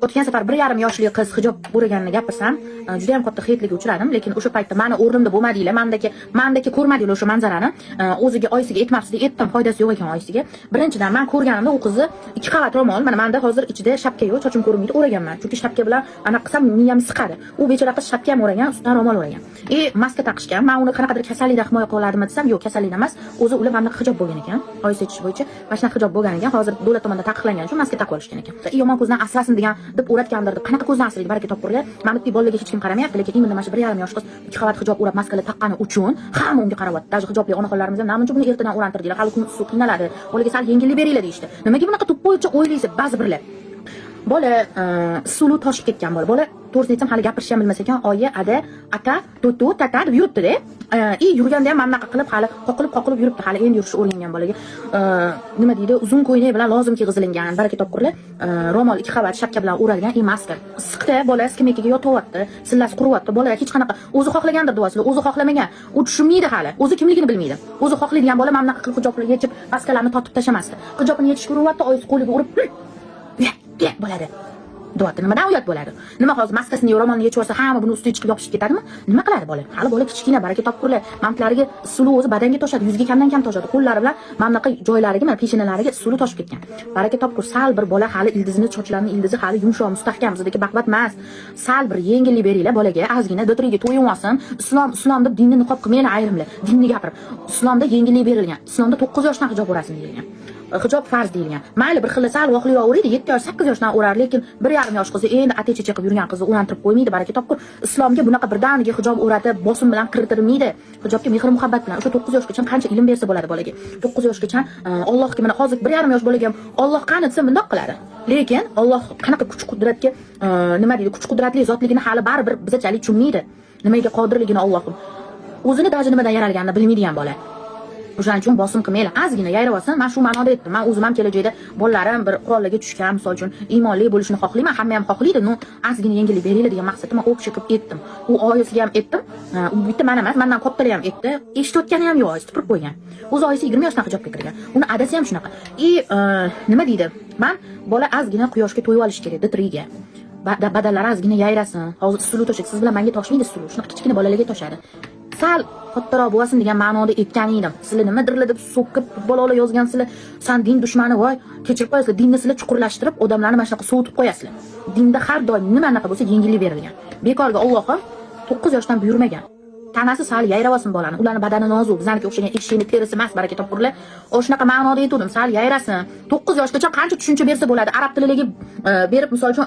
O'tgan safar 1,5 yoshli qiz hijob o'raganini gapirsam, juda ham katta xiyatlikka uchradim, lekin o'sha paytda meni o'rnimda bo'lmadinglar, mendagi ko'rmadinglar o'sha manzarani. O'ziga oyisiga aytmabsiz, aytdim, foydasi yo'q ekan oyisiga. Birinchidan men ko'rganimda u qizni 2 qavat ro'mol, mana menda hozir ichida shapka yo'q, sochim ko'rinmaydi, o'raganman. Chunki shapka bilan ana qilsam miyam siqadi. U bechora qiz shapka ham o'ragan, ustidan ro'mol o'ragan. Maska taqishgan. Men uni qanaqadir kasallikdan himoya qila oladimmi desam, yo'q, kasallik emas. O'zi ular menda hijob bo'lgan ekan. Oyisi aytish bo'yicha, mana shunaqa hijob bo'lgan ekan. Hozir davlat tomonidan taqiqlangan uchun maska taqib olishgan ekan. Yomon ko'zdan asrasin degan deb o'ratgandir. Qanaqa ko'zdan asraydi, baraka topqurlar. Mana bu bolalarga hech kim qaramayapti, lekin endi mana shu 1,5 yosh qiz 2 qavat hijob o'rab maskalar taqqani uchun hamma unga qarayapti. Даже hijobli onaxonlarimiz ham namuncha buni ertadan o'rantirdilar. Hali kun suv qiynaladi. Bolaga sal yengillik beringlar deyishdi. Nimaga bunaqa tuppoycha o'ylaysiz ba'zi birlar? Bola suli toshib ketgan bola. To'g'risini aytsam, hali gapirishni ham bilmas ekan. Oyi, ada, aka, to'tu, tata deb yuribdi-da. Yurganda ham mana qilib, hali qoqilib yuribdi. Hali endi yurishi o'rgangan bolaga. Nima deydi? Uzun ko'ylak bilan lozimki g'izilingan, baraka topqurlar. Ro'mol 2 qavat shapka bilan o'ralgan maska. Issiqda bola skameykaga yotyapti, sillasi quryapti. Bola hech qanaqa o'zi xohlagandir duosini, o'zi xohlamagan. U tushunmaydi hali. O'zi kimligini bilmaydi. O'zi xohlaydigan bola mana qilib hijobni yechib, maskalarni totib tashamasdi. Hijobni yechishga uryapti, oyisi qo'liga urib, bo'ladi. Duotda nimadan uyat bo'ladi? Nima hozir maskasini, ro'molni yechib olsa, hamma buni ustiga chiqib yopishib ketadimi? Nima qiladi bola? Hali bola kichkina, baraka topqurlar. Mantlariga suli o'zi badanga toshadi, yuzga kamdan kam toshadi. Qo'llari bilan mana bunaqa joylariga, mana peshanalariga suli toshib ketgan. Baraka topqur, sal bir bola hali ildizini, sochlarini ildizi hali yumshoq, mustahkam, bizdagi baqbat emas. Sal bir yengillik beringlar bolaga, ozgina dotriga to'yib olsin. Islom deb dinni niqob qilmaylar ayrimlar. Dinni gapirib. Islomda yengillik berilgan. Islomda 9 yoshdan hijob o'rasin deyilgan. Hijob farz deyilgan. Mayli bir xil sal voqliroq o'raydi, 7 yosh, 8 yoshdan o'rar, lekin 1,5 yosh qizi endi atechecha qilib yurgan qizni o'rantirib qo'ymaydi, baraka topqur. Islomga bunaqa birdaniga hijob o'ratib, bosim bilan kiritilmaydi. Hijobga mehr muhabbat bilan o'sha 9 yoshgacha qancha ilm bersa bo'ladi bolaga. 9 yoshgacha Allohga mana hozir 1,5 yosh bolaga ham Alloh qani desa bundoq qiladi. Lekin Alloh qanaqa kuch-qudratga, nima deydi, kuch-qudratli zotligini hali baribir bizachalik tushunmaydi. Nimaga qodirligini Allohim. O'zini daji nimadan yaralganini bilmaydigan bola. O'shaning uchun bosim qilmaylar. Ozgina yayrab olsin. Men shu ma'noda aytdim. Men o'zim ham kelajakda bolalarim bir qurollarga tushgan, misol uchun iymonli bo'lishini xohlayman. Hamma ham xohlaydi. Ozgina yengillik beringlar degan maqsadda men o'qishga qilib aytdim. U oyisiga ham aytdim. U bitta men emas, mendan kattalar ham aytdi. Eshitayotgani ham yo'q, oyisi tupurib qo'ygan. O'zi oyisi 20 yoshdan hijobga kirgan. Uni adasi ham shunaqa. Nima deydi? Men bola ozgina quyoshga to'yib olish kerak, ditriga. Badallari ozgina yayrasin. Hozir suli toshadi. Siz bilan menga toshmaydi suli. Shunaqa kichkina bolalarga toshadi. Sal kattaroq bo'lsin degan ma'noda aytgan edim. Sizlar nimadirlar deb so'kib bolalar yozgansizlar. San din dushmani voy, kechirib qo'yasizlar. Dinni sizlar chuqurlashtirib, odamlarni mana shunaqa sovutib qo'yasizlar. Dinda har doim nima anaqa bo'lsa yengillik berilgan. Bekorga Allohim 9 yoshdan buyurmagan. Tanasi sal yayravasin bolani. Ularning badani nozik, bizlarga o'xshagan eshakning terisi emas, baraka topqurlar. O'shanaqa ma'noda aytdim, sal yayrasin. 9 yoshgacha qancha tushuncha bersa bo'ladi. Arab tiliga berib, misol uchun